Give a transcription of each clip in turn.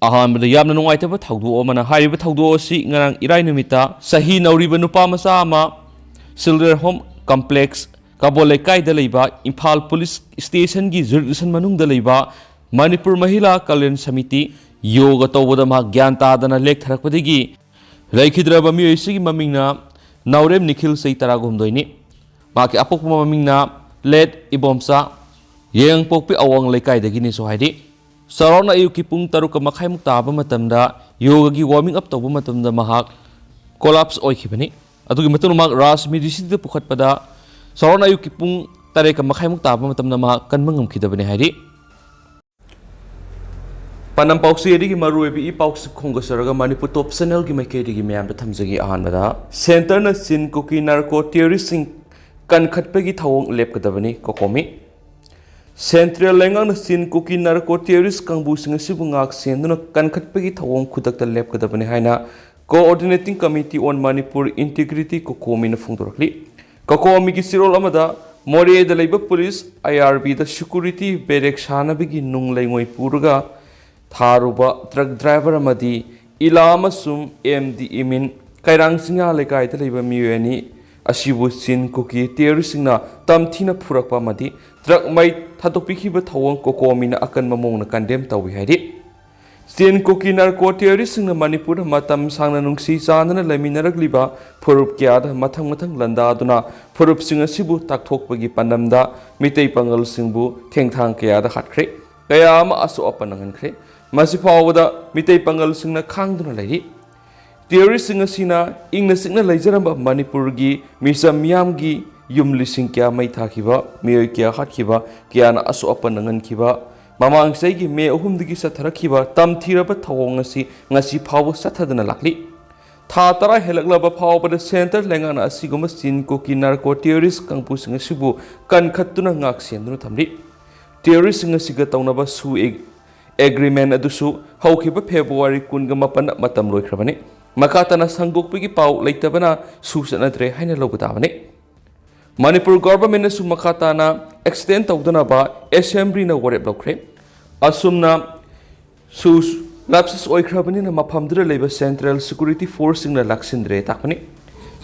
ꯑꯍꯥꯟꯕꯗ ꯌꯥꯝꯅ ꯅꯨꯡꯉꯥꯏꯇꯕ ꯊꯧꯗꯣꯛ ꯑꯃꯅ ꯍꯥꯏꯔꯤꯕ ꯊꯧꯗꯣꯛ ꯑꯁꯤ ꯉꯔꯥꯡ ꯏꯔꯥꯏ ꯅꯨꯃꯤꯠꯇ ꯆꯍꯤ ꯅꯧꯔꯤꯕ ꯅꯨꯄꯥ ꯃꯆꯥ ꯑꯃ ꯆꯤꯜꯗ꯭ꯔꯦꯟ ꯍꯣꯝ ꯀꯝꯄ꯭ꯂꯦꯛꯁ ꯀꯥꯕꯣꯜ ꯂꯩꯀꯥꯏꯗ ꯂꯩꯕ ꯏꯝꯐꯥꯜ ꯄꯨꯂꯤꯁ ꯁ꯭ꯇꯦꯁꯟꯒꯤ ꯖꯨꯔꯤꯁꯟ ꯃꯅꯨꯡꯗ ꯂꯩꯕ ꯃꯅꯤꯄꯨꯔ ꯃꯍꯤꯂꯥ ꯀꯜꯌꯥꯟ ꯁꯃꯤꯇꯤ ꯌꯣꯒ ꯇꯧꯕꯗ ꯃꯍꯥꯛ ꯒ꯭ꯌꯥꯟ ꯇꯥꯗꯅ ꯂꯦꯛꯊꯔꯛꯄꯗꯒꯤ ꯂꯩꯈꯤꯗ꯭ꯔꯕ ꯃꯤꯑꯣꯏꯁꯤꯒꯤ ꯃꯃꯤꯡꯅ ꯅꯥꯎꯔꯦꯝ ꯅꯤꯈꯤꯜ ꯆꯍꯤ 19ꯅꯤ ꯃꯍꯥꯛꯀꯤ ꯑꯄꯣꯛꯄ ꯃꯃꯤꯡꯅ ꯂꯦꯠ ꯏꯕꯣꯝꯆꯥ ꯌꯦꯡꯄꯣꯛꯄꯤ ꯑꯋꯥꯡ ꯂꯩꯀꯥꯏꯗꯒꯤꯅꯤꯁꯨ ꯍꯥꯏꯔꯤ ꯆꯥꯎꯔꯥꯛꯅ ꯑꯌꯨꯛꯀꯤ ꯄꯨꯡ 6:30 ꯇꯥꯕ ꯃꯇꯝꯗ ꯌꯣꯒꯒꯤ ꯋꯥꯔꯃꯤꯡ ꯑꯞ ꯇꯧꯕ ꯃꯇꯝꯗ ꯃꯍꯥꯛ ꯀꯣꯂꯥꯞꯁ ꯑꯣꯏꯈꯤꯕꯅꯤ ꯑꯗꯨꯒꯤ ꯃꯇꯨꯡꯗ ꯃꯍꯥꯛ ꯔꯥꯖ ꯃꯦꯗꯤꯁꯤꯟꯗ ꯄꯨꯈꯠꯄꯗ ꯆꯥꯎꯔꯥꯛꯅ ꯑꯌꯨꯛꯀꯤ ꯄꯨꯡ 8:30 ꯇꯥꯕ ꯃꯇꯝꯗ ꯃꯍꯥꯛ ꯀꯟꯕ ꯉꯝꯈꯤꯗꯕꯅꯤ ꯍꯥꯏꯔꯤ ꯄꯥꯟꯅꯝ ꯄꯥꯎꯆꯦꯗꯒꯤ ꯃꯔꯨꯑꯣꯏꯕ ꯏ ꯄꯥꯎꯁꯤ ꯈꯣꯡꯒꯠꯆꯔꯒ ꯃꯅꯤꯄꯨꯔ ꯇꯣꯞ ꯆꯦꯅꯦꯜꯒꯤ ꯃꯥꯏꯀꯩꯗꯒꯤ ꯃꯌꯥꯝꯗ ꯊꯝꯖꯒꯦ ꯑꯍꯥꯟꯕꯗ ꯁꯦꯟꯇꯔꯅ ꯆꯤꯟ ꯀꯨꯀꯤ ꯅꯥꯔꯀꯣ ꯇꯦꯔꯣꯔꯤꯁꯁꯤꯡ ꯀꯟꯈꯠꯄꯒꯤ ꯊꯧꯑꯣꯡ ꯂꯦꯞꯀꯗꯕꯅꯤ ꯀꯣꯀꯣꯃꯤ ꯁꯦꯟꯇ꯭ꯔꯦꯜ ꯂꯩꯉꯥꯛꯅ ꯆꯤꯟ ꯀꯨꯀꯤ ꯅꯥꯔꯀꯣ ꯇꯦꯔꯣꯔꯤꯁ ꯀꯥꯡꯕꯨꯁꯤꯡ ꯑꯁꯤꯕꯨ ꯉꯥꯛ ꯁꯦꯟꯗꯨꯅ ꯀꯟꯈꯠꯄꯒꯤ ꯊꯧꯑꯣꯡ ꯈꯨꯗꯛꯇ ꯂꯦꯞꯀꯗꯕꯅꯤ ꯍꯥꯏꯅ ꯀꯣꯑꯣꯔꯗꯤꯅꯦꯇꯤꯡ ꯀꯃꯤꯇꯤ ꯑꯣꯟ ꯃꯅꯤꯄꯨꯔ ꯏꯟꯇꯤꯒ꯭ꯔꯤꯇꯤ ꯀꯣꯀꯣꯃꯤꯅ ꯐꯣꯡꯗꯣꯔꯛꯂꯤ ꯀꯣꯀꯣꯃꯤꯒꯤ ꯆꯤꯔꯣꯜ ꯑꯃꯗ ꯃꯣꯔꯦꯗ ꯂꯩꯕ ꯄꯨꯂꯤꯁ IRBꯗ ꯁꯦꯀꯨꯔꯤꯇꯤ ꯕꯦꯔꯦꯛ ꯁꯥꯟꯅꯕꯒꯤ ꯅꯨꯡ ꯂꯩꯉꯣꯏ ꯄꯨꯔꯒ ꯊꯥꯔꯨꯕ ꯇ꯭ꯔꯛ ꯗ꯭ꯔꯥꯏꯚꯔ ꯑꯃꯗꯤ ꯏꯂꯥ ꯑꯃꯁꯨꯡ MD ꯏꯃꯤꯟ ꯀꯩꯔꯥꯡ ꯆꯤꯡꯌꯥ ꯂꯩꯀꯥꯏꯗ ꯂꯩꯕ ꯃꯤꯑꯣꯏ ꯑꯅꯤ ꯑꯁꯤꯕꯨ ꯆꯤꯟ ꯀꯨꯀꯤ ꯇꯦꯔꯣꯔꯤꯁꯁꯤꯡꯅ ꯇꯝꯊꯤꯅ ꯐꯨꯔꯛꯄ ꯑꯃꯗꯤ ꯇ꯭ꯔꯛ ꯃꯩ ꯊꯥꯗꯣꯛꯄꯤꯈꯤꯕ ꯊꯧꯑꯣꯡ ꯀꯣꯀꯣꯃꯤꯅ ꯑꯀꯟꯕ ꯃꯑꯣꯡꯗ ꯀꯟꯗꯦꯝ ꯇꯧꯏ ꯍꯥꯏꯔꯤ ꯆꯤꯟ ꯀꯨꯀꯤ ꯅꯥꯔꯀꯣ ꯇꯦꯔꯣꯔꯤꯁꯁꯤꯡꯅ ꯃꯅꯤꯄꯨꯔꯗ ꯃꯇꯝ ꯁꯥꯡꯅ ꯅꯨꯡꯁꯤ ꯆꯥꯟꯅꯅ ꯂꯩꯃꯤꯟꯅꯔꯛꯂꯤꯕ ꯐꯨꯔꯨꯞ ꯀꯌꯥꯗ ꯃꯊꯪ ꯂꯥꯟꯗꯥꯗꯨꯅ ꯐꯨꯔꯨꯞꯁꯤꯡ ꯑꯁꯤꯕꯨ ꯇꯥꯛꯊꯣꯛꯄꯒꯤ ꯄꯥꯟꯗꯝꯗ ꯃꯤꯇꯩ ꯄꯥꯡꯒꯜꯁꯤꯡꯕꯨ ꯊꯦꯡꯊꯥꯡ ꯀꯌꯥꯗ ꯍꯥꯠꯈ꯭ꯔꯦ ꯀꯌꯥ ꯑꯃ ꯑꯁꯣꯛ ꯑꯄꯟ ꯅꯪꯍꯟꯈ꯭ꯔꯦ ꯃꯁꯤ ꯐꯥꯎꯕꯗ ꯃꯤꯇꯩ ꯄꯥꯡꯒꯜꯁꯤꯡꯅ ꯈꯥꯡꯗꯨꯅ ꯂꯩꯔꯤ ꯇꯦꯔꯣꯔꯤꯁꯁꯤꯡ ꯑꯁꯤꯅ ꯏꯪꯅ ꯆꯤꯛꯅ ꯂꯩꯖꯔꯝꯕ ꯃꯅꯤꯄꯨꯔꯒꯤ ꯃꯤꯆꯝ ꯃꯤꯌꯥꯝꯒꯤ ꯌꯨꯝ ꯂꯤꯁꯤꯡ ꯀꯌꯥ ꯃꯩ ꯊꯥꯈꯤꯕ ꯃꯤꯑꯣꯏ ꯀꯌꯥ ꯍꯥꯠꯈꯤꯕ ꯀꯌꯥꯅ ꯑꯁꯣꯛ ꯑꯄꯟ ꯅꯪꯍꯟꯈꯤꯕ ꯃꯃꯥꯡ ꯆꯍꯤꯒꯤ ꯃꯦ 3ꯗꯒꯤ ꯆꯠꯊꯔꯛꯈꯤꯕ ꯇꯝꯊꯤꯔꯕ ꯊꯧꯑꯣꯡ ꯑꯁꯤ ꯉꯁꯤ ꯐꯥꯎꯕ ꯆꯠꯊꯗꯨꯅ ꯂꯥꯛꯂꯤ ꯊꯥ 10 ꯍꯦꯜꯂꯛꯂꯕ ꯐꯥꯎꯕꯗ ꯁꯦꯟꯇꯔ ꯂꯩꯉꯥꯛꯅ ꯑꯁꯤꯒꯨꯝꯕ ꯆꯤꯟ ꯀꯨꯀꯤ ꯅꯥꯔꯀꯣ ꯇꯦꯔꯣꯔꯤꯁ ꯀꯥꯡꯕꯨꯁꯤꯡ ꯑꯁꯤꯕꯨ ꯀꯟꯈꯠꯇꯨꯅ ꯉꯥꯛ ꯁꯦꯟꯗꯨꯅ ꯊꯝꯂꯤ ꯇꯦꯔꯣꯔꯤꯁꯁꯤꯡ ꯑꯁꯤꯒ ꯇꯧꯅꯕ ꯑꯦꯒ꯭ꯔꯤꯃꯦꯟ ꯑꯗꯨꯁꯨ ꯍꯧꯈꯤꯕ ꯐꯦꯕ꯭ꯔꯨꯋꯥꯔꯤ 19ꯗ ꯃꯇꯝ ꯂꯣꯏꯈ꯭ꯔꯕꯅꯤ ꯃꯈꯥ ꯇꯥꯅ ꯁꯪꯗꯣꯛꯄꯒꯤ ꯄꯥꯎ ꯂꯩꯇꯕꯅ ꯁꯨ ꯆꯠꯅꯗ꯭ꯔꯦ ꯍꯥꯏꯅ ꯂꯧꯕ ꯇꯥꯕꯅꯤ ꯃꯅꯤꯄꯨꯔ ꯒꯣꯚꯔꯟꯃꯦꯟꯠꯅꯁꯨ ꯃꯈꯥ ꯇꯥꯅ ꯑꯦꯛꯁꯇꯦꯟ ꯇꯧꯗꯅꯕ ꯑꯦꯁꯦꯝꯕ꯭ꯂꯤꯅ ꯋꯥꯔꯦꯞ ꯂꯧꯈ꯭ꯔꯦ ꯑꯁꯨꯝꯅ ꯂꯥꯞꯁꯦꯁ ꯑꯣꯏꯈ꯭ꯔꯕꯅꯤꯅ ꯃꯐꯝꯗꯨꯗ ꯂꯩꯕ ꯁꯦꯟꯇ꯭ꯔꯦꯜ ꯁꯦꯀꯨꯔꯤꯇꯤ ꯐꯣꯔꯁꯁꯤꯡꯅ ꯂꯥꯛꯁꯤꯟꯗ꯭ꯔꯦ ꯇꯥꯛꯄꯅꯤ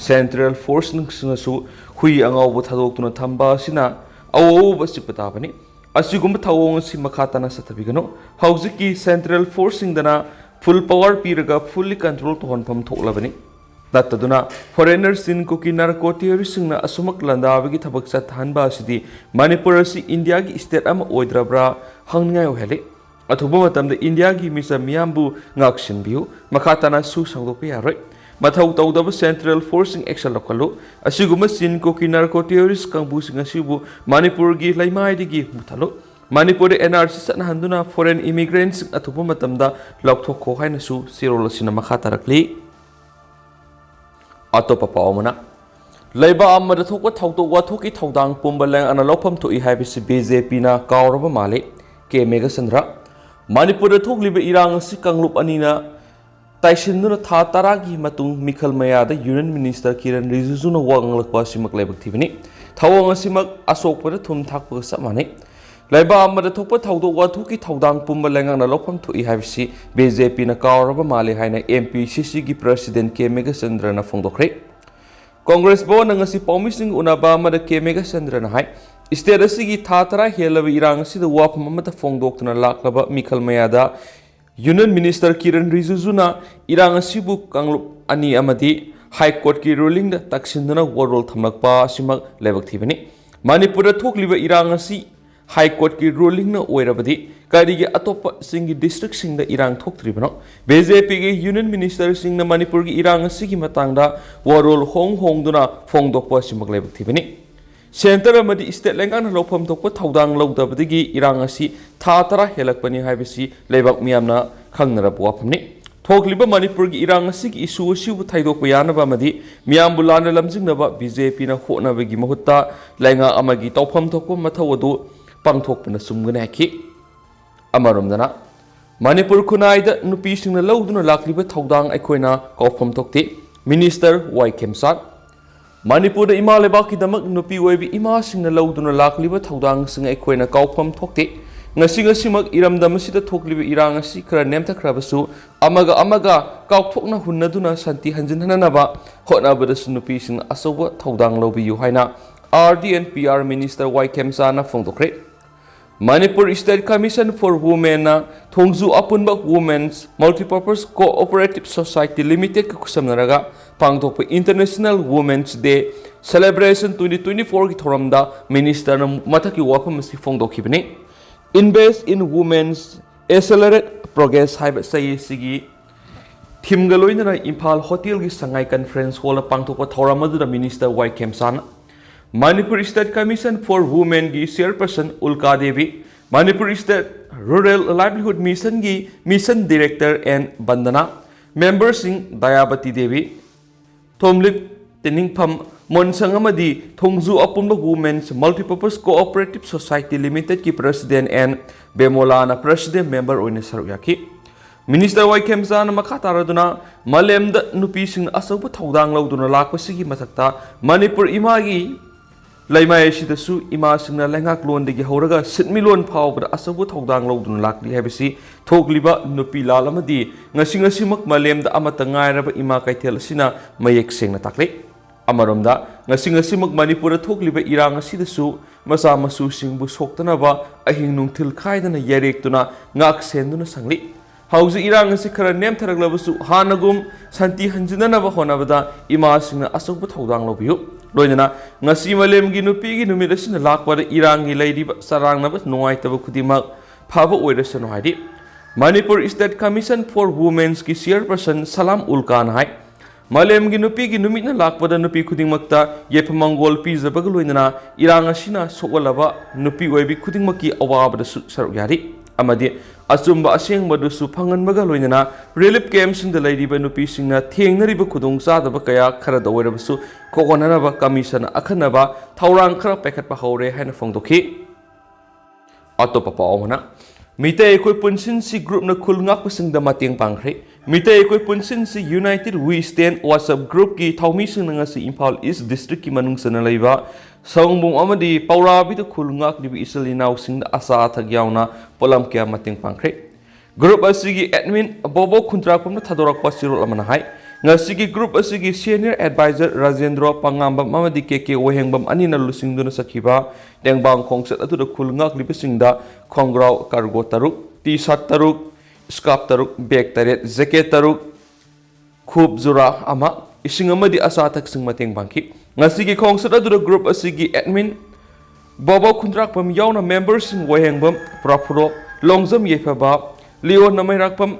ꯁꯦꯟꯇ꯭ꯔꯦꯜ ꯐꯣꯔꯁꯁꯤꯡꯅꯁꯨ ꯍꯨꯏ ꯑꯉꯥꯎꯕ ꯊꯥꯗꯣꯛꯇꯨꯅ ꯊꯝꯕ ꯑꯁꯤꯅ ꯑꯋꯧꯕ ꯆꯤꯛꯄ ꯇꯥꯕꯅꯤ ꯑꯁꯤꯒꯨꯝꯕ ꯊꯧꯑꯣꯡ ꯑꯁꯤ ꯃꯈꯥ ꯇꯥꯅ ꯆꯠꯊꯕꯤꯒꯅꯨ ꯍꯧꯖꯤꯛꯀꯤ ꯁꯦꯟꯇ꯭ꯔꯦꯜ ꯐꯣꯔꯁꯁꯤꯡꯗꯅ ꯐꯨꯜ ꯄꯋꯥꯔ ꯄꯤꯔꯒ ꯐꯨꯜꯂꯤ ꯀꯟꯇ꯭ꯔꯣꯜ ꯇꯧꯍꯟꯐꯝ ꯊꯣꯛꯂꯕꯅꯤ ꯅꯠꯇꯗꯨꯅ ꯐꯣꯔꯦꯅꯔ ꯆꯤꯟ ꯀꯨꯀꯤ ꯅꯥꯔꯀꯣ ꯇꯦꯔꯣꯔꯤꯁꯁꯤꯡꯅ ꯑꯁꯨꯃꯛ ꯂꯥꯟꯗꯥꯕꯒꯤ ꯊꯕꯛ ꯆꯠꯊꯍꯟꯕ ꯑꯁꯤꯗꯤ ꯃꯅꯤꯄꯨꯔ ꯑꯁꯤ ꯏꯟꯗꯤꯌꯥꯒꯤ ꯁ꯭ꯇꯦꯠ ꯑꯃ ꯑꯣꯏꯗ꯭ꯔꯕ꯭ꯔꯥ ꯍꯪꯅꯤꯡꯉꯥꯏ ꯑꯣꯏꯍꯜꯂꯤ ꯑꯊꯨꯕ ꯃꯇꯝꯗ ꯏꯟꯗꯤꯌꯥꯒꯤ ꯃꯤꯆꯝ ꯃꯤꯌꯥꯝꯕꯨ ꯉꯥꯛꯁꯤꯟꯕꯤꯌꯨ ꯃꯈꯥ ꯇꯥꯅ ꯁꯥꯡꯗꯣꯛꯄ ꯌꯥꯔꯣꯏ ꯃꯊꯧ ꯇꯧꯗꯕ ꯁꯦꯟꯇ꯭ꯔꯦꯜ ꯐꯣꯔꯁꯁꯤꯡ ꯑꯦꯛꯁꯟ ꯂꯧꯈꯠꯂꯨ ꯑꯁꯤꯒꯨꯝꯕ ꯆꯤꯟ ꯀꯨꯀꯤ ꯅꯥꯔꯀꯣ ꯇꯦꯔꯣꯔꯤꯁ ꯀꯥꯡꯕꯨꯁꯤꯡ ꯑꯁꯤꯕꯨ ꯃꯅꯤꯄꯨꯔꯒꯤ ꯂꯩꯃꯥꯏꯗꯒꯤ ꯃꯨꯠꯊꯠꯂꯨ ꯃꯅꯤꯄꯨꯔꯗ NRC ꯆꯠꯅꯍꯟꯗꯨꯅ ꯐꯣꯔꯦꯟ ꯏꯃꯤꯒ꯭ꯔꯦꯟꯠꯁꯤꯡ ꯑꯊꯨꯕ ꯃꯇꯝꯗ ꯂꯧꯊꯣꯛꯈꯣ ꯍꯥꯏꯅꯁꯨ ꯆꯦꯔꯣꯜ ꯑꯁꯤꯅ ꯃꯈꯥ ꯇꯥꯔꯛꯂꯤ ꯑꯇꯣꯞꯄ ꯄꯥꯎ ꯑꯃꯅ ꯂꯩꯕꯥꯛ ꯑꯃꯗ ꯊꯣꯛꯄ ꯊꯧꯗꯣꯛ ꯋꯥꯊꯣꯛꯀꯤ ꯊꯧꯗꯥꯡ ꯄꯨꯝꯕ ꯂꯩꯉꯥꯛꯅ ꯂꯧꯐꯝ ꯊꯣꯛꯏ ꯍꯥꯏꯕꯁꯤ BJPꯅ ꯀꯥꯎꯔꯕ ꯃꯥꯜꯂꯤ ꯀꯦ ꯃꯦꯘꯆꯟꯗ꯭ꯔ ꯃꯅꯤꯄꯨꯔꯗ ꯊꯣꯛꯂꯤꯕ ꯏꯔꯥꯡ ꯑꯁꯤ ꯀꯥꯡꯂꯨꯞ ꯑꯅꯤꯅ ꯇꯥꯏꯁꯤꯟꯗꯨꯅ ꯊꯥ 10ꯒꯤ ꯃꯇꯨꯡ ꯃꯤꯈꯜ ꯃꯌꯥꯗ ꯌꯨꯅꯤꯌꯟ ꯃꯤꯅꯤꯁꯇꯔ ꯀꯤꯔꯟ ꯔꯤꯖꯤꯖꯨꯅ ꯋꯥ ꯉꯥꯡꯂꯛꯄ ꯑꯁꯤꯃꯛ ꯂꯥꯏꯕꯛ ꯊꯤꯕꯅꯤ ꯊꯧꯑꯣꯡ ꯑꯁꯤꯃꯛ ꯑꯁꯣꯛꯄꯗ ꯊꯨꯝ ꯊꯥꯛꯄꯒ ꯆꯞ ꯃꯥꯟꯅꯩ ꯂꯩꯕꯥꯛ ꯑꯃꯗ ꯊꯣꯛꯄ ꯊꯧꯗꯣꯛ ꯋꯥꯊꯣꯛꯀꯤ ꯊꯧꯗꯥꯡ ꯄꯨꯝꯕ ꯂꯩꯉꯥꯛꯅ ꯂꯧꯐꯝ ꯊꯣꯛꯏ ꯍꯥꯏꯕꯁꯤ BJPꯅ ꯀꯥꯎꯔꯕ ꯃꯥꯜꯂꯤ ꯍꯥꯏꯅ MPCCꯒꯤ ꯄ꯭ꯔꯁꯤꯗꯦꯟꯠ ꯀꯦ ꯃꯦꯘꯆꯟꯗ꯭ꯔꯅ ꯐꯣꯡꯗꯣꯛꯈ꯭ꯔꯦ ꯀꯣꯡꯒ꯭ꯔꯦꯁ ꯚꯋꯟꯅ ꯉꯁꯤ ꯄꯥꯎꯃꯤꯁꯤꯡ ꯎꯅꯕ ꯑꯃꯗ ꯀꯦ ꯃꯦꯘꯆꯟꯗ꯭ꯔꯅ ꯍꯥꯏ ꯁ꯭ꯇꯦꯠ ꯑꯁꯤꯒꯤ ꯊꯥ 10 ꯍꯦꯜꯂꯕ ꯏꯔꯥꯡ ꯑꯁꯤꯗ ꯋꯥꯐꯝ ꯑꯃꯠꯇ ꯐꯣꯡꯗꯣꯛꯇꯨꯅ ꯂꯥꯛꯂꯕ ꯃꯤꯈꯜ ꯃꯌꯥꯗ ꯌꯨꯅꯤꯌꯟ ꯃꯤꯅꯤꯁꯇꯔ ꯀꯤꯔꯟ ꯔꯤꯖꯤꯖꯨꯅ ꯏꯔꯥꯡ ꯑꯁꯤꯕꯨ ꯀꯥꯡꯂꯨꯞ ꯑꯅꯤ ꯑꯃꯗꯤ ꯍꯥꯏ ꯀꯣꯔꯠꯀꯤ ꯔꯨꯂꯤꯡꯗ ꯇꯛꯁꯤꯟꯗꯨꯅ ꯋꯥꯔꯣꯜ ꯊꯝꯂꯛꯄ ꯑꯁꯤꯃꯛ ꯂꯥꯏꯕꯛ ꯊꯤꯕꯅꯤ ꯃꯅꯤꯄꯨꯔꯗ ꯊꯣꯛꯂꯤꯕ ꯏꯔꯥꯡ ꯑꯁꯤ ꯍꯥꯏ ꯀꯣꯔꯠꯀꯤ ꯔꯨꯂꯤꯡꯅ ꯑꯣꯏꯔꯕꯗꯤ ꯀꯔꯤꯒꯤ ꯑꯇꯣꯞꯄ ꯆꯤꯡꯒꯤ ꯗꯤꯁꯇ꯭ꯔꯤꯛꯁꯤꯡꯗ ꯏꯔꯥꯡ ꯊꯣꯛꯇ꯭ꯔꯤꯕꯅꯣ BJPꯒꯤ ꯌꯨꯅꯤꯌꯟ ꯃꯤꯅꯤꯁꯇꯔꯁꯤꯡꯅ ꯃꯅꯤꯄꯨꯔꯒꯤ ꯏꯔꯥꯡ ꯑꯁꯤꯒꯤ ꯃꯇꯥꯡꯗ ꯋꯥꯔꯣꯜ ꯍꯣꯡꯗꯨꯅ ꯐꯣꯡꯗꯣꯛꯄ ꯑꯁꯤꯃꯛ ꯂꯥꯏꯕꯛ ꯊꯤꯕꯅꯤ ꯁꯦꯟꯇꯔ ꯑꯃꯗꯤ ꯁ꯭ꯇꯦꯠ ꯂꯩꯉꯥꯛꯅ ꯂꯧꯐꯝ ꯊꯣꯛꯄ ꯊꯧꯗꯥꯡ ꯂꯧꯗꯕꯗꯒꯤ ꯏꯔꯥꯡ ꯑꯁꯤ ꯊꯥ 10 ꯍꯦꯜꯂꯛꯄꯅꯤ ꯍꯥꯏꯕꯁꯤ ꯂꯩꯕꯥꯛ ꯃꯤꯌꯥꯝꯅ ꯈꯪꯅꯔꯕ ꯋꯥꯐꯝꯅꯤ ꯊꯣꯛꯂꯤꯕ ꯃꯅꯤꯄꯨꯔꯒꯤ ꯏꯔꯥꯡ ꯑꯁꯤꯒꯤ ꯏꯁꯨ ꯑꯁꯤꯕꯨ ꯊꯩꯗꯣꯛꯄ ꯌꯥꯅꯕ ꯑꯃꯗꯤ ꯃꯤꯌꯥꯝꯕꯨ ꯂꯥꯟꯅ ꯂꯝꯖꯤꯡꯅꯕ BJPꯅ ꯍꯣꯠꯅꯕꯒꯤ ꯃꯍꯨꯠꯇ ꯂꯩꯉꯥꯛ ꯑꯃꯒꯤ ꯇꯧꯐꯝ ꯊꯣꯛꯄ ꯃꯊꯧ ꯑꯗꯨ ꯄꯥꯡꯊꯣꯛꯄꯅ ꯆꯨꯝꯒꯅꯤ ꯍꯥꯏꯈꯤ ꯑꯃꯔꯣꯝꯗꯅ ꯃꯅꯤꯄꯨꯔ ꯈꯨꯟꯅꯥꯏꯗ ꯅꯨꯄꯤꯁꯤꯡꯅ ꯂꯧꯗꯨꯅ ꯂꯥꯛꯂꯤꯕ ꯊꯧꯗꯥꯡ ꯑꯩꯈꯣꯏꯅ ꯀꯥꯎꯐꯝ ꯊꯣꯛꯇꯦ ꯃꯤꯅꯤꯁꯇꯔ ꯋꯥꯏ ꯈꯦꯝꯆꯥꯠ ꯃꯅꯤꯄꯨꯔꯗ ꯏꯃꯥ ꯂꯩꯕꯥꯛꯀꯤꯗꯃꯛ ꯅꯨꯄꯤ ꯑꯣꯏꯕꯤ ꯏꯃꯥꯁꯤꯡꯅ ꯂꯧꯗꯨꯅ ꯂꯥꯛꯂꯤꯕ ꯊꯧꯗꯥꯡꯁꯤꯡ ꯑꯩꯈꯣꯏꯅ ꯀꯥꯎꯐꯝ ꯊꯣꯛꯇꯦ ngasimak iramdam asida thokliba irang asi khara nemthakhrabasu amaga kaukthokna hunnaduna santi hanjinhanaba hotnabadasu nupising asoba thodang lobiyu haina RD&PR Minister Khemsana phongdokre Manipur State Commission for Women na thongzu apunba Women's Multipurpose Cooperative Society Limited ka kusamnaraga pangthokpa International Women's Day Celebration 2024 ki thoramda minister na mathaki wafam asi phongdokhibani Invest in Women's Accelerate Progress haiba sai sigi thimga loinara Imphal Hotel gi sangai conference hall pangthokpa thoramadu minister Khemsana Manipur State Commission for Women gi chairperson Ulka Devi, Manipur State Rural Livelihood Mission gi Mission Director and Bandana, members in Dayabati Devi, Thomlip Teningpham Monsangamadi, Thongzu Apumba Women's Multipurpose Cooperative Society Limited ki President and Bemolana President member Oinesaruyaki. Minister Khemsana makataraduna Malemda nupising asoba thodang lauduna lakpasigi mathakta Manipur imagi Laimai Sidasu Ima Singna Langak Lon de Horaga Sitmilon Pow but Asabu Togdang Lodun Lakli Habisi Togliba Nupi Lalamadi Nasingasimak Malem the Amatangai Ima Kaitel Sina Mayek Sing Natakli Amaromda Nasingasimak Manipura Togliba Iranga Sidasu Masamasu Sing Busoktanaba Ahin Nuntil Kaidana Yerektuna Ngak Senduna Sangli House Iranga Sikara Nem Taraglabusu Hanagum Santi Hanjinanaba Honavada Ima Singna Asabu Togdang Lobu Loinana, Nasi Malem Ginupi, Numidasin, Lakwada, Irangi lady, Sarangnabas, Noaitaba Kudimak, Pava Oidasan Hadi. Manipur State Commission for Women's Chairperson Salam Ulkan Hai. Malem Ginupi, Ginumina, Lakwada, Nupi Kudimakta, Yepamangol Pizza Bagaloinana, Irangashina, Soalava, Nupi Webi Kudimaki, Awab the Sarugari. Amadi, Asumba Asing Madusu Pangan Magaloinana, relief camps in the lady Benupi Singna, Ting Nariba Kudung Sada Bakaya, Karadawabasu, Kokonanaba, Kamisana, Akanaba, Tauranka, Pekat Pahore, Hanafongdoki Atopapa Omana. Mita Equipunsinsi group na Kulngapasing the Mating Pankre. Mita Equipunsinsi United We Stand WhatsApp group ki Taumising Nangasi Impal East District Manung Sanalaiva. Saungbong amadi paurabi to kulungak di isali now sing the asa tagyauna polam kya mating pankre. Group asigi admin bobo kuntrakum na tadorak pasiro amanahai. Ngasigi group asigi senior advisor Rajendra Pangambam amadi keke wehengbam anina lusing duna sakiba dengbang kongset atu the kulungak libising da kongrau kargo taruk t-shirt taruk scarf taruk bag taret jacket taruk khub zura ama ising amadi asa tak sing mating bangki. Ngasigi kongset adu group asigi admin Bobo Kuntrak pam yauna members in Wahengbam Prapuro Longzam Yefaba Leo Namarakpam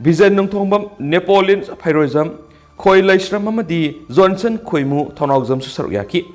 Bizen Nungtongbam Napoleon Pyroism Koi Laishram Mamadi Johnson Koimu Tonogzam Susaruyaki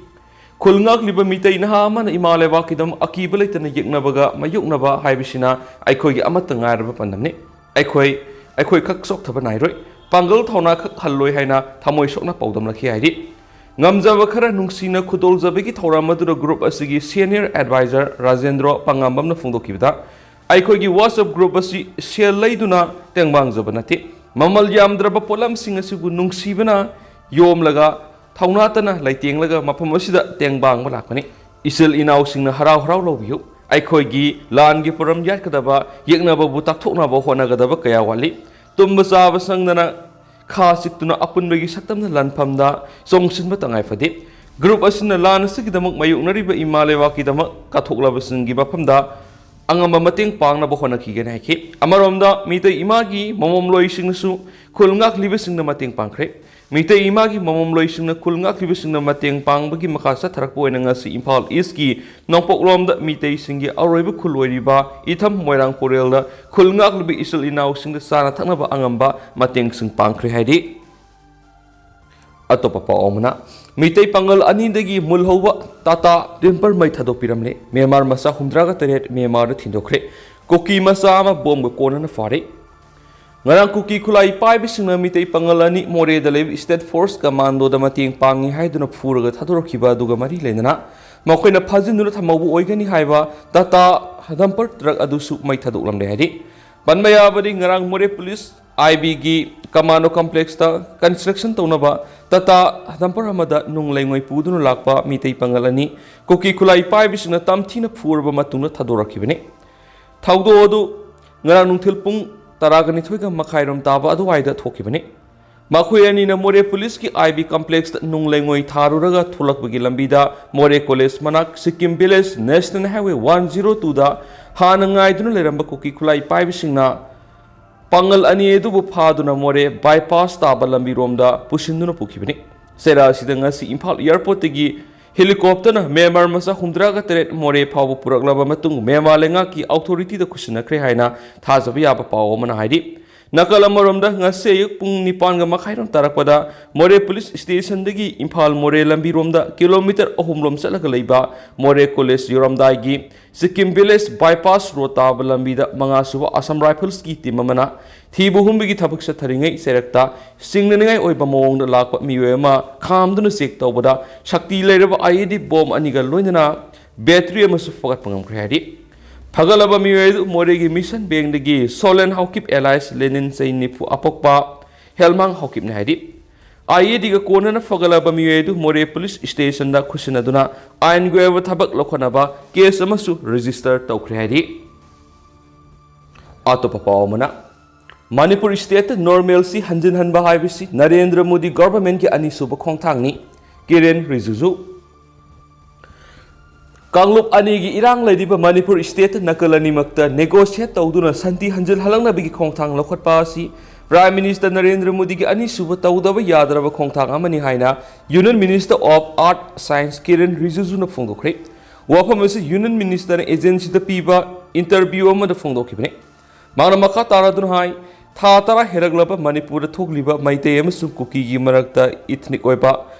Kulngak liba mitay na haman imaleva kidam akibalay na yignabaga mayuknaba haibisina Aikoy amatangaraba pandamni Aikoy kaksok tabanairoy Pangal Tona Halloy Haina Tamoy Sokna Podam Laki Haidi Ngamjaba khara nungsina khudol jabegi thoramadura group asigi senior advisor Rajendra Pangambam na phongdokibda aikhogi WhatsApp group asi share laiduna tengbang jabanati mamal yamdraba polam sing asigu nungsibana yom laga thaunatana laiteng laga mafam asida tengbang balakani isel inaw singna harau harau lobiyu aikhogi langi poram yatkadaba yeknaba bu takthoknaba honagadaba kaya wali tumba saba sangdana Khasituna apunbagi saktamna lanpamda songsin batangai fadi group asina lan sigidamuk mayuknariba imalewa kidamak kathoklabasingi bapamda angamba mateng pangna bohona kigena heki amaromda mitai imagi momomloi singsu khulngak libasingna mateng pangkre mitai imagi momomloi singna khulngak libasingna mateng pangbagi makasa tharakpoina ngasi Imphal East ki nongpoklomda mitai singi aroiba khulwariba itham moirang porelda khulngak libi isel inaw singda sana thaknaba angamba mateng sing pangkre haidi atopa pa omna mitai pangal anindagi mulhowa tata temper mai thadopiramne Myanmar masa humdraga teret Myanmar thindokre Kuki masa ama bomb kona na Phare ngarang Kuki kulai pai bisingna mitai pangalani more da lev state force commando da mating pangi haiduna phuraga thadorkiba duga mari lenana makoina phajinuna thamabu oigani haiba tata hadampar truck adusu mai thadoklamle haidi banmaya badi ngarang more police IB gi commando complex ta construction taunaba tata hadampar amada nung laingoi puduna lakpa mitai pangalani Kuki kulai pai bisingna tamthina phurba matungna thadorakibane ꯊꯧꯗꯣꯛ ꯑꯗꯨ ꯉꯔꯥꯡ ꯅꯨꯡꯊꯤꯜ ꯄꯨꯡ 12 ꯃꯈꯥꯏꯔꯣꯝ ꯇꯥꯕ ꯑꯗꯨꯋꯥꯏꯗ ꯊꯣꯛꯈꯤꯕꯅꯤ ꯃꯈꯣꯏ ꯑꯅꯤꯅ ꯃꯣꯔꯦ ꯄꯨꯂꯤꯁꯀꯤ ꯑꯥꯏꯕꯤ ꯀꯝꯄ꯭ꯂꯦꯛꯁꯇ ꯅꯨꯡ ꯂꯩꯉꯣꯏ ꯊꯥꯔꯨꯔꯒ ꯊꯣꯛꯂꯛꯄꯒꯤ ꯂꯝꯕꯤꯗ ꯃꯣꯔꯦ ꯀꯣꯂꯦꯖ ꯃꯅꯥꯛ ꯁꯤꯛꯀꯤꯝ ꯚꯤꯂꯦꯖ ꯅꯦꯁꯅꯦꯜ ꯍꯥꯏꯋꯦ 102ꯗ ꯍꯥꯟꯅ ꯉꯥꯏꯗꯨꯅ ꯂꯩꯔꯝꯕ ꯀꯨꯀꯤ ꯈꯨꯠꯂꯥꯏ ꯄꯥꯏꯕꯁꯤꯡꯅ ꯄꯥꯡꯒꯜ ꯑꯅꯤ ꯑꯗꯨꯕꯨ ꯐꯥꯗꯨꯅ ꯃꯣꯔꯦ ꯕꯥꯏꯄꯥꯁ ꯇꯥꯕ ꯂꯝꯕꯤꯔꯣꯝꯗ ꯄꯨꯁꯤꯟꯗꯨꯅ ꯄꯨꯈꯤꯕꯅꯤ ꯆꯦꯔꯥ ꯑꯁꯤꯗ ꯉꯁꯤ ꯏꯝꯐꯥꯜ ꯏꯌꯥꯔꯄꯣꯔꯠꯇꯒꯤ ꯍꯦꯂꯤꯀꯣꯞꯇꯔꯅ ꯃ꯭ꯌꯥꯟꯃꯥꯔ ꯃꯆꯥ 63 ꯃꯣꯔꯦ ꯐꯥꯎꯕ ꯄꯨꯔꯛꯂꯕ ꯃꯇꯨꯡ ꯃ꯭ꯌꯥꯟꯃꯥꯔ ꯂꯩꯉꯥꯛꯀꯤ ꯑꯣꯊꯣꯔꯤꯇꯤꯗ ꯈꯨꯠꯁꯤꯟꯅꯈ꯭ꯔꯦ ꯍꯥꯏꯅ ꯊꯥꯖꯕ ꯌꯥꯕ ꯄꯥꯎ ꯑꯃꯅ ꯍꯥꯏꯔꯤ ꯅꯥꯀꯜ ꯑꯃꯔꯣꯝꯗ ꯉꯁꯤ ꯑꯌꯨꯛ ꯄꯨꯡ 9:30 ꯇꯥꯔꯛꯄꯗ ꯃꯣꯔꯦ ꯄꯨꯂꯤꯁ ꯁ꯭ꯇꯦꯁꯟꯗꯒꯤ ꯏꯝꯐꯥꯜ ꯃꯣꯔꯦ ꯂꯝꯕꯤꯔꯣꯝꯗ ꯀꯤꯂꯣꯃꯤꯇꯔ 3 ꯆꯠꯂꯒ ꯂꯩꯕ ꯃꯣꯔꯦ ꯀꯣꯂꯦꯖ ꯌꯧꯔꯝꯗꯥꯏꯒꯤ ꯁꯤꯛꯀꯤꯝ ꯚꯤꯂꯦꯖ ꯕꯥꯏꯄꯥꯁ ꯔꯣꯗ ꯇꯥꯕ ꯂꯝꯕꯤꯗ 5ꯁꯨꯕ ꯑꯁꯥꯝ ꯔꯥꯏꯐꯜꯁꯀꯤ ꯇꯤꯝ ꯑꯃꯅ ꯊꯤꯕ ꯍꯨꯝꯕꯒꯤ ꯊꯕꯛ ꯆꯠꯊꯔꯤꯉꯩ ꯆꯩꯔꯛꯇ ꯆꯤꯡꯅꯅꯤꯡꯉꯥꯏ ꯑꯣꯏꯕ ꯃꯑꯣꯡꯗ ꯂꯥꯛꯄ ꯃꯤꯑꯣꯏ ꯑꯃ ꯈꯥꯝꯗꯨꯅ ꯆꯦꯛ ꯇꯧꯕꯗ ꯁꯛꯇꯤ ꯂꯩꯔꯕ IED ꯕꯣꯝ ꯑꯅꯤꯒ ꯂꯣꯏꯅꯅ ꯕꯦꯇ꯭ꯔꯤ ꯑꯃꯁꯨ ꯐꯒꯠꯄ ꯉꯝꯈ꯭ꯔꯦ ꯍꯥꯏꯔꯤ ꯐꯒꯠꯂꯕ ꯃꯤꯑꯣꯏ ꯑꯗꯨ ꯃꯣꯔꯦꯒꯤ ꯃꯤꯁꯟ ꯕꯦꯡꯛꯗꯒꯤ ꯁꯣꯂꯦꯟ ꯍꯥꯎꯀꯤꯞ ꯑꯦꯂꯥꯏꯁ ꯂꯦꯅꯤꯟ ꯆꯩ 90 ꯑꯄꯣꯛꯄ ꯍꯦꯜꯃꯥꯡ ꯍꯥꯎꯀꯤꯞꯅꯤ ꯍꯥꯏꯔꯤ IEDꯒ ꯀꯣꯟꯅꯅ ꯐꯒꯠꯂꯕ ꯃꯤꯑꯣꯏ ꯑꯗꯨ ꯃꯣꯔꯦ ꯄꯨꯂꯤꯁ ꯁ꯭ꯇꯦꯁꯟꯗ ꯈꯨꯠꯁꯤꯟꯅꯗꯨꯅ ꯑꯥꯏꯟꯒꯤ ꯑꯣꯏꯕ ꯊꯕꯛ ꯂꯧꯈꯠꯅꯕ ꯀꯦꯁ ꯑꯃꯁꯨ ꯔꯦꯖꯤꯁꯇꯔ ꯇꯧꯈ꯭ꯔꯦ ꯍꯥꯏꯔꯤ ꯑꯇꯣꯞꯄ ꯄꯥꯎ ꯑꯃꯅ ꯃꯅꯤꯄꯨꯔ ꯁ꯭ꯇꯦꯠꯇ ꯅꯣꯔꯃꯦꯜꯁꯤ ꯍꯟꯖꯤꯟꯍꯟꯕ ꯍꯥꯏꯕꯁꯤ ꯅꯔꯦꯟꯗ꯭ꯔ ꯃꯣꯗꯤ ꯒꯚꯔꯟꯃꯦꯟꯠꯀꯤ ꯑꯅꯤꯁꯨꯕ ꯈꯣꯡꯊꯥꯡꯅꯤ ꯀꯤꯔꯦꯟ ꯔꯤꯖꯤꯖꯨ ꯀꯥꯡꯂꯨꯞ ꯑꯅꯤꯒꯤ ꯏꯔꯥꯡ ꯂꯩꯔꯤꯕ ꯃꯅꯤꯄꯨꯔ ꯁ꯭ꯇꯦꯠꯇ ꯅꯥꯀꯜ ꯑꯅꯤꯃꯛꯇ ꯅꯦꯒꯣꯁꯤꯌꯦꯠ ꯇꯧꯗꯨꯅ ꯁꯥꯟꯇꯤ ꯍꯟꯖꯤꯟꯍꯜꯂꯛꯅꯕꯒꯤ ꯈꯣꯡꯊꯥꯡ ꯂꯧꯈꯠꯄ ꯑꯁꯤ ꯄ꯭ꯔꯥꯏꯝ ꯃꯤꯅꯤꯁꯇꯔ ꯅꯔꯦꯟꯗ꯭ꯔ ꯃꯣꯗꯤꯒꯤ ꯑꯅꯤꯁꯨꯕ ꯇꯧꯗꯕ ꯌꯥꯗ꯭ꯔꯕ ꯈꯣꯡꯊꯥꯡ ꯑꯃꯅꯤ ꯍꯥꯏꯅ union minister of earth science Kiren ꯔꯤꯖꯤꯖꯨꯅ ꯐꯣꯡꯗꯣꯛꯈ꯭ꯔꯦ ꯋꯥꯐꯝ ꯑꯁꯤ ꯌꯨꯅꯤꯌꯟ ꯃꯤꯅꯤꯁꯇꯔꯅ ꯑꯦꯖꯦꯟꯁꯤꯗ ꯄꯤꯕ ꯏꯟꯇꯔꯚ꯭ꯌꯨ ꯑꯃꯗ ꯐꯣꯡꯗꯣꯛꯈꯤꯕꯅꯤ ꯃꯥꯅ ꯃꯈꯥ ꯇꯥꯔꯗꯨꯅ ꯍꯥꯏ ꯊꯥ 10 ꯍꯦꯜꯂꯛꯂꯕ ꯃꯅꯤꯄꯨꯔꯗ ꯊꯣꯛꯂꯤꯕ ꯃꯩꯇꯩ ꯑꯃꯁꯨꯡ ꯀꯨꯀꯤꯒꯤ ꯃꯔꯛꯇ ꯏꯊꯅꯤꯛ ꯑꯣꯏꯕ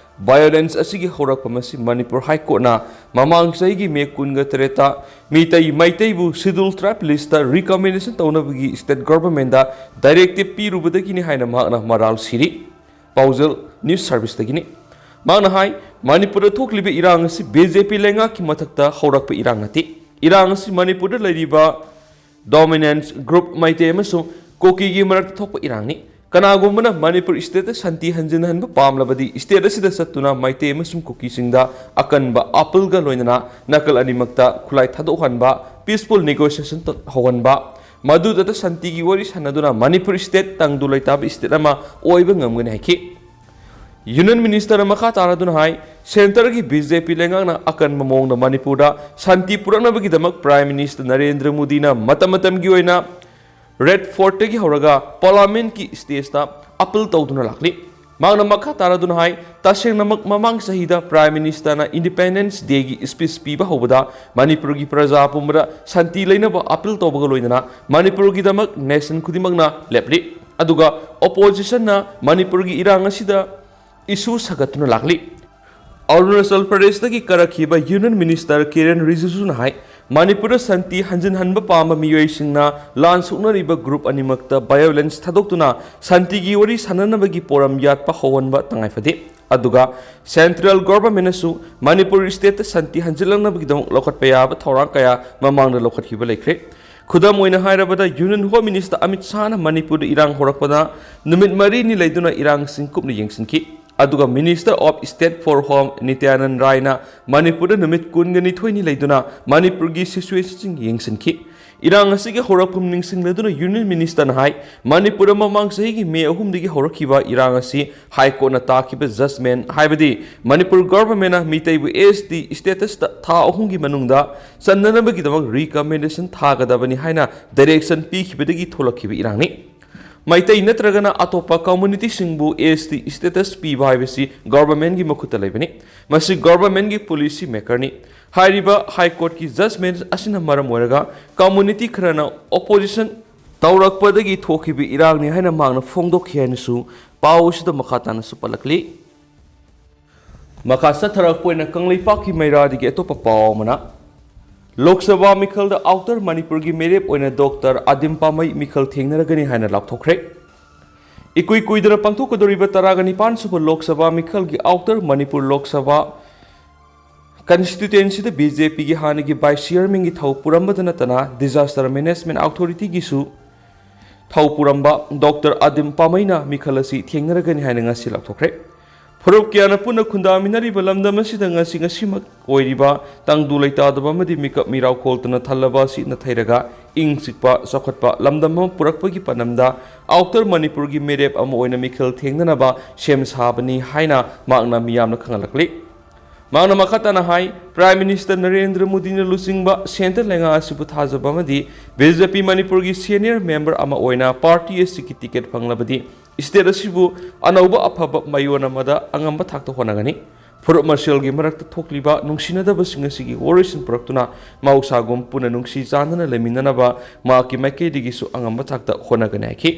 ꯚꯥꯏꯑꯣꯂꯦꯟꯁ ꯑꯁꯤꯒꯤ ꯍꯧꯔꯛꯐꯝ ꯑꯁꯤ ꯃꯅꯤꯄꯨꯔ ꯍꯥꯏꯀꯣꯔꯠꯅ ꯃꯃꯥꯡ ꯆꯍꯤꯒꯤ ꯃꯦ 18ꯇ ꯃꯩꯇꯩꯕꯨ ꯁꯤꯗꯨꯜ ꯇ꯭ꯔꯥꯏꯕ ꯂꯤꯁꯇ ꯔꯤꯀꯃꯦꯟꯗꯦꯁꯟ ꯇꯧꯅꯕꯒꯤ ꯁ꯭ꯇꯦꯠ ꯒꯚꯔꯟꯃꯦꯟꯠꯗ ꯗꯥꯏꯔꯦꯛꯇꯤꯞ ꯄꯤꯔꯨꯕꯗꯒꯤꯅꯤ ꯍꯥꯏꯅ ꯃꯍꯥꯛꯅ ꯃꯔꯥꯜ ꯁꯤꯔꯤ ꯄꯥꯎꯖꯦꯜ ꯅ꯭ꯌꯨꯁ ꯁꯔꯚꯤꯁꯇꯒꯤꯅꯤ ꯃꯍꯥꯛꯅ ꯍꯥꯏ ꯃꯅꯤꯄꯨꯔꯗ ꯊꯣꯛꯂꯤꯕ ꯏꯔꯥꯡ ꯑꯁꯤ BJP ꯂꯩꯉꯥꯛꯀꯤ ꯃꯊꯛꯇ ꯍꯧꯔꯛꯄ ꯏꯔꯥꯡ ꯅꯠꯇꯦ ꯏꯔꯥꯡ ꯑꯁꯤ ꯃꯅꯤꯄꯨꯔꯗ ꯂꯩꯔꯤꯕ ꯗꯣꯃꯤꯅꯦꯟꯁ ꯒ꯭ꯔꯨꯞ ꯃꯩꯇꯩ ꯑꯃꯁꯨꯡ ꯀꯣꯀꯤꯒꯤ ꯃꯔꯛꯇ ꯊꯣꯛꯄ ꯏꯔꯥꯡꯅꯤ ꯀꯅꯥꯒꯨꯝꯕꯅ ꯃꯅꯤꯄꯨꯔ ꯁ꯭ꯇꯦꯠꯇ ꯁꯥꯟꯇꯤ ꯍꯟꯖꯤꯟꯍꯟꯕ ꯄꯥꯝꯂꯕꯗꯤ ꯁ꯭ꯇꯦꯠ ꯑꯁꯤꯗ ꯆꯠꯇꯨꯅ ꯃꯩꯇꯩ ꯑꯃꯁꯨꯡ ꯀꯨꯀꯤꯁꯤꯡꯗ ꯑꯀꯟꯕ ꯑꯄꯤꯜꯒ ꯂꯣꯏꯅꯅ ꯅꯥꯀꯜ ꯑꯅꯤꯃꯛꯇ ꯈꯨꯠꯂꯥꯏ ꯊꯥꯗꯣꯛꯍꯟꯕ ꯄꯤꯁꯐꯨꯜ ꯅꯦꯒꯣꯁꯤꯌꯦꯁꯟ ꯍꯧꯍꯟꯕ ꯃꯗꯨꯗ ꯁꯥꯟꯇꯤꯒꯤ ꯋꯥꯔꯤ ꯁꯥꯟꯅꯗꯨꯅ ꯃꯅꯤꯄꯨꯔ ꯁ꯭ꯇꯦꯠ ꯇꯪꯗꯨ ꯂꯩꯇꯥꯕ ꯁ꯭ꯇꯦꯠ ꯑꯃ ꯑꯣꯏꯕ ꯉꯝꯒꯅꯤ ꯍꯥꯏꯈꯤ ꯌꯨꯅꯤꯌꯟ ꯃꯤꯅꯤꯁꯇꯔꯅ ꯃꯈꯥ ꯇꯥꯔꯗꯨꯅ ꯍꯥꯏ ꯁꯦꯟꯇꯔꯒꯤ BJP ꯂꯩꯉꯥꯛꯅ ꯑꯀꯟꯕ ꯃꯑꯣꯡꯗ ꯃꯅꯤꯄꯨꯔꯗ ꯁꯥꯟꯇꯤ ꯄꯨꯔꯛꯅꯕꯒꯤꯗꯃꯛ ꯄ꯭ꯔꯥꯏꯝ ꯃꯤꯅꯤꯁꯇꯔ ꯅꯔꯦꯟꯗ꯭ꯔ ꯃꯣꯗꯤꯅ ꯃꯇꯝꯒꯤ ꯑꯣꯏꯅ ꯔꯦꯗ ꯐꯣꯔꯠꯇꯒꯤ ꯍꯧꯔꯒ ꯄꯥꯔꯂꯤꯌꯥꯃꯦꯟꯠꯀꯤ ꯁ꯭ꯇꯦꯖꯇ ꯑꯄꯤꯜ ꯇꯧꯗꯨꯅ ꯂꯥꯛꯂꯤ ꯃꯍꯥꯛꯅ ꯃꯈꯥ ꯇꯥꯔꯗꯨꯅ ꯍꯥꯏ ꯇꯁꯦꯡꯅꯃꯛ ꯃꯃꯥꯡ ꯆꯍꯤꯗ ꯄ꯭ꯔꯥꯏꯝ ꯃꯤꯅꯤꯁꯇꯔꯅ ꯏꯟꯗꯤꯄꯦꯟꯗꯦꯟꯁ ꯗꯦꯒꯤ ꯁ꯭ꯄꯤꯆ ꯄꯤꯕ ꯍꯧꯕꯗ ꯃꯅꯤꯄꯨꯔꯒꯤ ꯄ꯭ꯔꯖꯥ ꯄꯨꯝꯕꯗ ꯁꯥꯟꯇꯤ ꯂꯩꯅꯕ ꯑꯄꯤꯜ ꯇꯧꯕꯒ ꯂꯣꯏꯅꯅ ꯃꯅꯤꯄꯨꯔꯒꯤꯗꯃꯛ ꯅꯦꯁꯟ ꯈꯨꯗꯤꯡꯃꯛꯅ ꯂꯦꯞꯂꯤ ꯑꯗꯨꯒ ꯑꯣꯄꯣꯖꯤꯁꯟꯅ ꯃꯅꯤꯄꯨꯔꯒꯤ ꯏꯔꯥꯡ ꯑꯁꯤꯗ ꯏꯁꯨ ꯁꯥꯒꯠꯇꯨꯅ ꯂꯥꯛꯂꯤ ꯑꯔꯨꯅꯥꯆꯜ ꯄ꯭ꯔꯗꯦꯁꯇꯒꯤ ꯀꯔꯛꯈꯤꯕ ꯌꯨꯅꯤꯌꯟ ꯃꯤꯅꯤꯁꯇꯔ ꯀꯤꯔꯦꯟ ꯔꯤꯖꯤꯖꯨꯅ ꯍꯥꯏ ꯃꯅꯤꯄꯨꯔꯗ ꯁꯥꯟꯇꯤ ꯍꯟꯖꯤꯟꯍꯟꯕ ꯄꯥꯝꯕ ꯃꯤꯑꯣꯏꯁꯤꯡꯅ ꯂꯥꯟ ꯁꯣꯛꯅꯔꯤꯕ ꯒ꯭ꯔꯨꯞ ꯑꯅꯤꯃꯛꯇ ꯚꯥꯏꯑꯣꯂꯦꯟꯁ ꯊꯥꯗꯣꯛꯇꯨꯅ ꯁꯥꯟꯇꯤꯒꯤ ꯋꯥꯔꯤ ꯁꯥꯟꯅꯅꯕꯒꯤ ꯄꯣꯔꯝ ꯌꯥꯠꯄ ꯍꯧꯍꯟꯕ ꯇꯉꯥꯏꯐꯗꯦ ꯑꯗꯨꯒ ꯁꯦꯟꯇ꯭ꯔꯦꯜ ꯒꯚꯔꯟꯃꯦꯟꯠꯅꯁꯨ ꯃꯅꯤꯄꯨꯔ ꯁ꯭ꯇꯦꯠꯇ ꯁꯥꯟꯇꯤ ꯍꯟꯖꯤꯜꯂꯛꯅꯕꯒꯤꯗꯃꯛ ꯂꯧꯈꯠꯄ ꯌꯥꯕ ꯊꯧꯔꯥꯡ ꯀꯌꯥ ꯃꯃꯥꯡꯗ ꯂꯧꯈꯠꯈꯤꯕ ꯂꯩꯈ꯭ꯔꯦ ꯈꯨꯗꯝ ꯑꯣꯏꯅ ꯍꯥꯏꯔꯕꯗ ꯌꯨꯅꯤꯌꯟ ꯍꯣꯝ ꯃꯤꯅꯤꯁꯇꯔ ꯑꯃꯤꯠ ꯁꯥꯍꯅ ꯃꯅꯤꯄꯨꯔꯗ ꯏꯔꯥꯡ ꯍꯧꯔꯛꯄꯗ ꯅꯨꯃꯤꯠ 4ꯅꯤ ꯂꯩꯗꯨꯅ ꯏꯔꯥꯡꯁꯤꯡ ꯀꯨꯞꯅ ꯌꯦꯡꯁꯤꯟꯈꯤ ꯑꯗꯨꯒ minister of state for home Nityananda ꯔꯥꯏꯅ ꯃꯅꯤꯄꯨꯔꯗ ꯅꯨꯃꯤꯠ 22ꯅꯤ ꯂꯩꯗꯨꯅ ꯃꯅꯤꯄꯨꯔꯒꯤ ꯁꯤꯆꯨꯋꯦꯁꯟꯁꯤꯡ ꯌꯦꯡꯁꯤꯟꯈꯤ ꯏꯔꯥꯡ ꯑꯁꯤꯒꯤ ꯍꯧꯔꯛꯐꯝ ꯅꯤꯡꯁꯤꯡꯂꯗꯨꯅ ꯌꯨꯅꯤꯌꯟ ꯃꯤꯅꯤꯁꯇꯔꯅ ꯍꯥꯏ ꯃꯅꯤꯄꯨꯔꯗ ꯃꯃꯥꯡ ꯆꯍꯤꯒꯤ ꯃꯦ 3ꯗꯒꯤ ꯍꯧꯔꯛꯈꯤꯕ ꯏꯔꯥꯡ ꯑꯁꯤ ꯍꯥꯏꯀꯣꯔꯠꯅ ꯇꯥꯈꯤꯕ ꯖꯖꯃꯦꯟꯠ ꯍꯥꯏꯕꯗꯤ ꯃꯅꯤꯄꯨꯔ ꯒꯚꯔꯟꯃꯦꯟꯠꯅ ꯃꯤꯇꯩꯕꯨ AST ꯁ꯭ꯇꯦꯇꯁꯇ ꯊꯥ 3ꯒꯤ ꯃꯅꯨꯡꯗ ꯆꯟꯅꯅꯕꯒꯤꯗꯃꯛ ꯔꯤꯀꯃꯦꯟꯗꯦꯁꯟ ꯊꯥꯒꯗꯕꯅꯤ ꯍꯥꯏꯅ ꯗꯥꯏꯔꯦꯛꯁꯟ ꯄꯤꯈꯤꯕꯗꯒꯤ ꯊꯣꯛꯂꯛꯈꯤꯕ ꯏꯔꯥꯡꯅꯤ ꯃꯩꯇꯩ ꯅꯠꯇ꯭ꯔꯒꯅ ꯑꯇꯣꯞꯄ ꯀꯝꯃ꯭ꯌꯨꯅꯤꯇꯤꯁꯤꯡꯕꯨ AST ꯁ꯭ꯇꯦꯇꯁ ꯄꯤꯕ ꯍꯥꯏꯕꯁꯤ ꯒꯚꯔꯟꯃꯦꯟꯠꯒꯤ ꯃꯈꯨꯠꯇ ꯂꯩꯕꯅꯤ ꯃꯁꯤ ꯒꯚꯔꯟꯃꯦꯟꯠꯒꯤ ꯄꯣꯂꯤꯁꯤ ꯃꯦꯀꯔꯅꯤ ꯍꯥꯏꯔꯤꯕ ꯍꯥꯏꯀꯣꯔꯠꯀꯤ ꯖꯖꯃꯦꯟꯠ ꯑꯁꯤꯅ ꯃꯔꯝ ꯑꯣꯏꯔꯒ ꯀꯝꯃ꯭ꯌꯨꯅꯤꯇꯤ ꯈꯔꯅ ꯑꯣꯄꯣꯖꯤꯁꯟ ꯇꯧꯔꯛꯄꯗꯒꯤ ꯊꯣꯛꯈꯤꯕ ꯏꯔꯥꯡꯅꯤ ꯍꯥꯏꯅ ꯃꯍꯥꯛꯅ ꯐꯣꯡꯗꯣꯛꯈꯤ ꯍꯥꯏꯅꯁꯨ ꯄꯥꯎ ꯑꯁꯤꯗ ꯃꯈꯥ ꯇꯥꯅꯁꯨ ꯄꯜꯂꯛꯂꯤ ꯃꯈꯥ ꯆꯠꯊꯔꯛꯄ ꯑꯣꯏꯅ ꯀꯪꯂꯩꯄꯥꯛꯀꯤ ꯃꯩꯔꯥꯗꯒꯤ ꯑꯇꯣꯞꯄ ꯄꯥꯎ ꯑꯃꯅ ꯂꯣꯛ ꯁꯚꯥ ꯃꯤꯈꯜꯗ ꯑꯥꯎꯇꯔ ꯃꯅꯤꯄꯨꯔꯒꯤ ꯃꯤꯔꯦꯞ ꯑꯣꯏꯅ ꯗꯣꯛꯇꯔ ꯑꯗꯤꯝ ꯄꯥꯃꯩ ꯃꯤꯈꯜ ꯊꯦꯡꯅꯔꯒꯅꯤ ꯍꯥꯏꯅ ꯂꯥꯎꯊꯣꯛꯈ꯭ꯔꯦ ꯏꯀꯨꯏ ꯀꯨꯏꯗꯅ ꯄꯥꯡꯊꯣꯛꯀꯗꯧꯔꯤꯕ 19ꯁꯨꯕ ꯂꯣꯛ ꯁꯚꯥ ꯃꯤꯈꯜꯒꯤ ꯑꯥꯎꯇꯔ ꯃꯅꯤꯄꯨꯔ ꯂꯣꯛ ꯁꯚꯥ ꯀꯟꯁꯇꯤꯇꯨꯌꯦꯟꯁꯤꯗ BJPꯒꯤ ꯍꯥꯟꯅꯒꯤ ꯚꯥꯏꯁ ꯆꯤꯌꯔꯃꯦꯟꯒꯤ ꯊꯧ ꯄꯨꯔꯝꯕꯗ ꯅꯠꯇꯅ ꯗꯤꯖꯥꯁꯇꯔ ꯃꯦꯅꯦꯖꯃꯦꯟꯠ ꯑꯣꯊꯣꯔꯤꯇꯤꯒꯤꯁꯨ ꯊꯧ ꯄꯨꯔꯝꯕ ꯗꯣꯛꯇꯔ ꯑꯗꯤꯝ ꯄꯥꯃꯩꯅ ꯃꯤꯈꯜ ꯑꯁꯤ ꯊꯦꯡꯅꯔꯒꯅꯤ ꯍꯥꯏꯅ ꯉꯁꯤ ꯂꯥꯎꯊꯣꯛꯈ꯭ꯔꯦ ꯐꯨꯔꯨꯞ ꯀꯌꯥꯅ ꯄꯨꯟꯅ ꯈꯨꯟꯗꯥꯃꯤꯟꯅꯔꯤꯕ ꯂꯝꯗꯝ ꯑꯁꯤꯗ ꯉꯁꯤꯃꯛ ꯑꯣꯏꯔꯤꯕ ꯇꯪꯗꯨ ꯂꯩꯇꯥꯗꯕ ꯑꯃꯗꯤ ꯃꯤꯀꯞ ꯃꯤꯔꯥꯎ ꯈꯣꯜꯇꯅ ꯊꯜꯂꯕ ꯑꯁꯤꯅ ꯊꯩꯔꯒ ꯏꯪ ꯆꯤꯛꯄ ꯆꯥꯎꯈꯠꯄ ꯂꯝꯗꯝ ꯑꯃ ꯄꯨꯔꯛꯄꯒꯤ ꯄꯥꯟꯗꯝꯗ ꯑꯥꯎꯇꯔ ꯃꯅꯤꯄꯨꯔꯒꯤ ꯃꯤꯔꯦꯞ ꯑꯃ ꯑꯣꯏꯅ ꯃꯤꯈꯜ ꯊꯦꯡꯅꯅꯕ ꯁꯦꯝ ꯁꯥꯕꯅꯤ ꯍꯥꯏꯅ ꯃꯍꯥꯛꯅ ꯃꯤꯌꯥꯝꯅ ꯈꯪꯍꯜꯂꯛꯂꯤ꯫ ꯃꯍꯥꯛꯅ ꯃꯈꯥ ꯇꯥꯅ ꯍꯥꯏ ꯄ꯭ꯔꯥꯏꯝ ꯃꯤꯅꯤꯁꯇꯔ ꯅꯔꯦꯟꯗ꯭ꯔ ꯃꯣꯗꯤꯅ ꯂꯨꯆꯤꯡꯕ ꯁꯦꯟꯇꯔ ꯂꯩꯉꯥꯛ ꯑꯁꯤꯕꯨ ꯊꯥꯖꯕ ꯑꯃꯗꯤ ꯕꯤꯖꯦꯄꯤ ꯃꯅꯤꯄꯨꯔꯒꯤ ꯁꯦꯅꯤꯌꯔ ꯃꯦꯝꯕꯔ ꯑꯃ ꯑꯣꯏꯅ ꯄꯥꯔꯇꯤ ꯑꯁꯤꯒꯤ ꯇꯤꯀꯦꯠ ꯐꯪꯂꯕꯗꯤ ꯁ꯭ꯇꯦꯠ ꯑꯁꯤꯕꯨ ꯑꯅꯧꯕ ꯑꯐꯕ ꯃꯌꯣꯟ ꯑꯃꯗ ꯑꯉꯝꯕ ꯊꯥꯛꯇ ꯍꯣꯠꯅꯒꯅꯤ꯫ ꯐꯨꯔꯨꯞ ꯃꯁꯦꯜꯒꯤ ꯃꯔꯛꯇ ꯊꯣꯛꯂꯤꯕ ꯅꯨꯡꯁꯤꯅꯗꯕꯁꯤꯡ ꯑꯁꯤꯒꯤ ꯋꯥꯔꯣꯏꯁꯤꯟ ꯄꯨꯔꯛꯇꯨꯅ ꯃꯍꯧꯁꯥꯒꯨꯝ ꯄꯨꯟꯅ ꯅꯨꯡꯁꯤ ꯆꯥꯟꯅꯅ ꯂꯩꯃꯤꯟꯅꯅꯕ ꯃꯍꯥꯛꯀꯤ ꯃꯥꯏꯀꯩꯗꯒꯤꯁꯨ ꯑꯉꯝꯕ ꯊꯥꯛꯇ ꯍꯣꯠꯅꯒꯅꯤ ꯍꯥꯏꯈꯤ꯫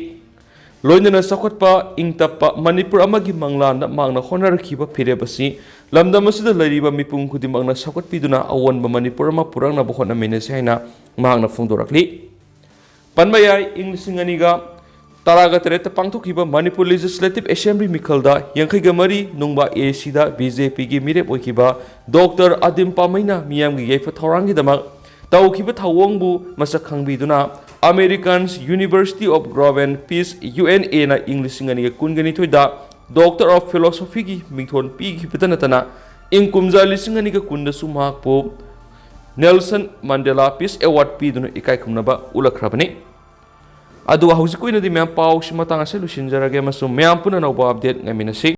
ꯂꯣꯏꯅꯅ ꯆꯥꯎꯈꯠꯄ ꯏꯪꯇꯞꯄ ꯃꯅꯤꯄꯨꯔ ꯑꯃꯒꯤ ꯃꯪꯂꯥꯟꯗ ꯃꯍꯥꯛꯅ ꯍꯣꯠꯅꯔꯛꯈꯤꯕ ꯐꯤꯔꯦꯞ ꯑꯁꯤ ꯂꯝꯗꯝ ꯑꯁꯤꯗ ꯂꯩꯔꯤꯕ ꯃꯤꯄꯨꯝ ꯈꯨꯗꯤꯡꯃꯛꯅ ꯁꯧꯒꯠꯄꯤꯗꯨꯅ ꯑꯑꯣꯟꯕ ꯃꯅꯤꯄꯨꯔ ꯑꯃ ꯄꯨꯔꯛꯅꯕ ꯍꯣꯠꯅꯃꯤꯟꯅꯁꯤ ꯍꯥꯏꯅ ꯃꯍꯥꯛꯅ ꯐꯣꯡꯗꯣꯔꯛꯂꯤ꯫ ꯄꯟꯕ ꯌꯥꯏ ꯏꯪ 2018ꯗ ꯄꯥꯡꯊꯣꯛꯈꯤꯕ ꯃꯅꯤꯄꯨꯔ ꯂꯦꯖꯤꯁꯂꯦꯇꯤꯚ ꯑꯦꯁꯦꯝꯕ꯭ꯂꯤ ꯃꯤꯈꯜꯗ 83 ꯅꯨꯡꯕ ꯑꯦꯁꯤꯗ ꯕꯤꯖꯦꯄꯤꯒꯤ ꯃꯤꯔꯦꯞ ꯑꯣꯏꯈꯤꯕ ꯗꯣꯛꯇꯔ ꯑꯗꯤꯝ ꯄꯥꯃꯩꯅ ꯃꯤꯌꯥꯝꯒꯤ ꯌꯥꯏꯐ ꯊꯧꯔꯥꯡꯒꯤꯗꯃꯛ ꯇꯧꯈꯤꯕ ꯊꯧꯑꯣꯡꯕꯨ ꯃꯁꯛ ꯈꯪꯕꯤꯗꯨꯅ American university of grove and peace UNAꯅ ꯏꯪ 2022ꯗ ꯗꯣꯛꯇꯔ ꯑꯣꯐ ꯐꯤꯂꯣꯁꯣꯐꯤꯒꯤ ꯃꯤꯡꯊꯣꯟ ꯄꯤꯈꯤꯕꯇ ꯅꯠꯇꯅ ꯏꯪ ꯀꯨꯝꯖꯥ 2010ꯗꯁꯨ ꯃꯍꯥꯛꯄꯨ ꯅꯦꯜꯁꯟ ꯃꯟꯗꯦꯂꯥ ꯄꯤꯁ ꯑꯦꯋꯥꯔꯗ ꯄꯤꯗꯨꯅ ꯏꯀꯥꯏ ꯈꯨꯝꯅꯕ ꯎꯠꯂꯛꯈ꯭ꯔꯕꯅꯤ꯫ ꯑꯗꯨꯒ ꯍꯧꯖꯤꯛꯀꯤ ꯑꯣꯏꯅꯗꯤ ꯃꯌꯥꯝ ꯄꯥꯎꯁꯤ ꯃꯇꯥꯡ ꯑꯁꯤ ꯂꯣꯏꯁꯤꯟꯖꯔꯒꯦ ꯑꯃꯁꯨꯡ ꯃꯌꯥꯝ ꯄꯨꯟꯅ ꯑꯅꯧꯕ ꯑꯞꯗꯦꯠ ꯉꯥꯏꯃꯤꯟꯅꯁꯤ꯫